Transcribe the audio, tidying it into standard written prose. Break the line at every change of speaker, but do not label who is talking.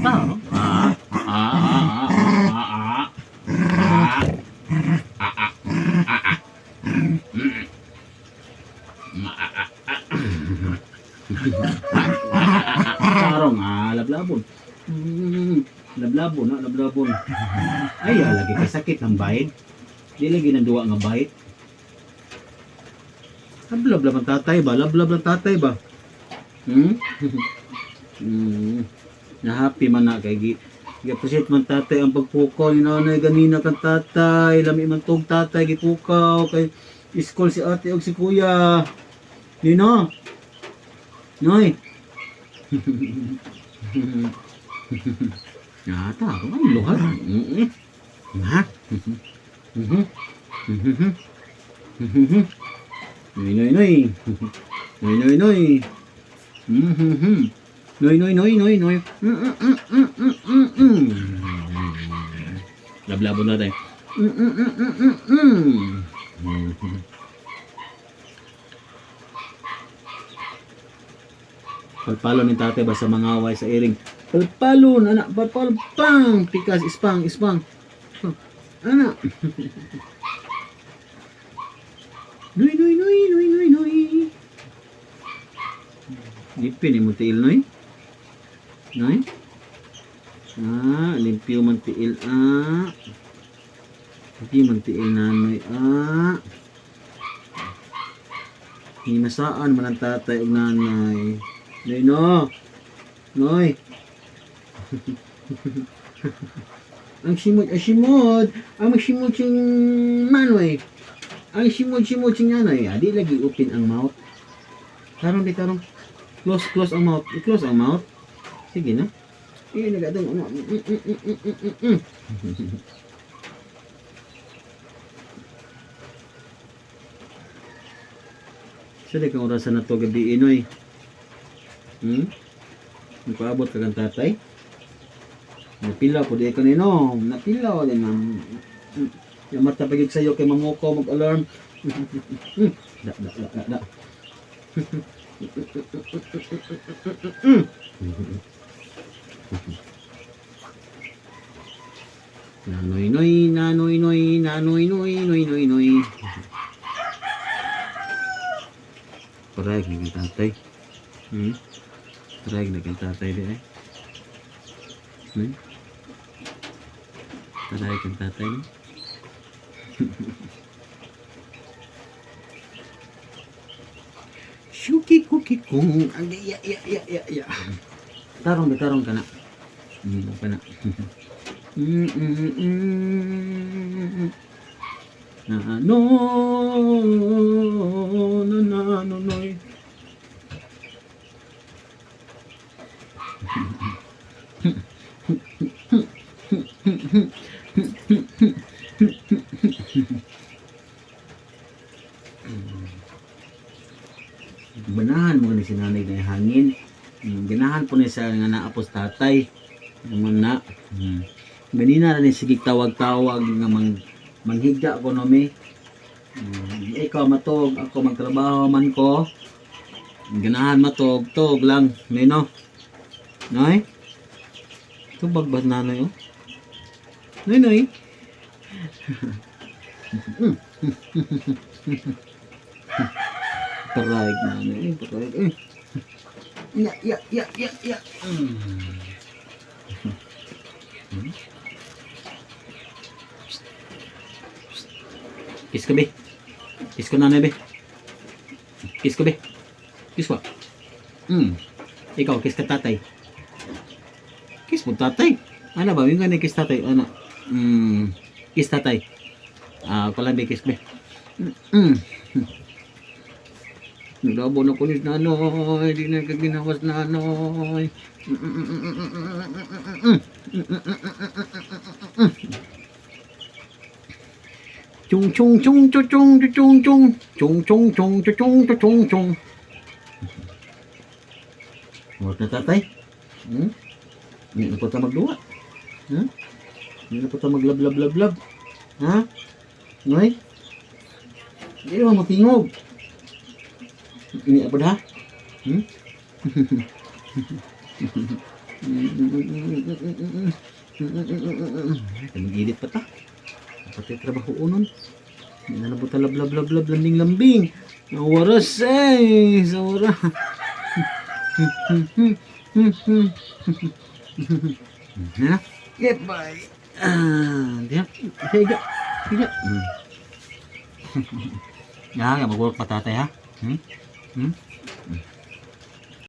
Tao. Tarong lablabon. Lablabon na lablabon. Ay lagi ka sakit ng bait. Di lagi nang duwa nga bait. Lablab lang tatay ba? Lablab lang tatay ba? Na happy man na kay gi-appreciate man tatay ang pagpukaw ni nanay ganina kan tatay, lami man tong tatay gipukaw kay iskol si ate og si kuya. Nino. Noy. Yata ako ang luha. Ha? Noy noy noy. Noy noy noy. Noy noy noy noy noy. Lablabo na tayo. Palpalo ni tatay ba sa mga away sa iring. Palpalo na anak, palpalo pang pikas ispang ispang. Anak. Noy noy noy noy noy noy. Lipin mo tiil noy. Noy. Limpyo man tiil Limpyo man tiil nanoy Hinasaan man ang tatay ug nanay. Noy no. Noy. Ang simod. Ang simod sing manoy. Ang simod sing nanay. Di lagi open ang mouth. Tarong di tarong. Close ang mouth. I-close ang mouth. Sige na. Nagadong ano. Sada kang orasan na to gabi inoy. Nagpaabot ka kang tatay. Napila po di ka nino. Napila din ma'am. Yung mata pagig sa'yo kay mamuko mag-alarm. Da. Nanoy. Parag na kang tatay. Parag na kang tatay di ay. Parag kang tatay no? Shuki kuki kung ya. Tarong ka na. Pa na. Noy. Ganahan mo ni sinanay na hangin. Ganahan po ni sa nga naapos tatay. Naman na. Ganina rin sige tawag-tawag nga manghigda ko no mi. Ikaw matog, ako magtrabaho man ko. Ganahan matog, tog lang. Nino? Noy? Tubag ba nanoy oh? Noy. Parag nanoy, parag. Ya. Kiss ko be. Kiss ko nanay be. Kiss ko be. Kiss ko. Ikaw kiss ka tatay. Kiss mo tatay. Ano ba? Yung ganun kiss tatay. Ano? Kiss tatay. Kalambi kiss be. Nagdabo na ko ni nanoy. Di na kaginawas nanoy. Chung. Huwag na tatay. Hindi na po tayo magluwa. Hindi na po tayo maglablab. Ha? Ngay? Hindi naman matingog. Ini apa dah? Mag-edit pa ta. Pati trabaho unon. Hindi na nabot lab lambing. Ang waras eh. Sa oras. Na. Get bye. Diyan. Higa. Higa. Ya, mag-work pa tatay ha.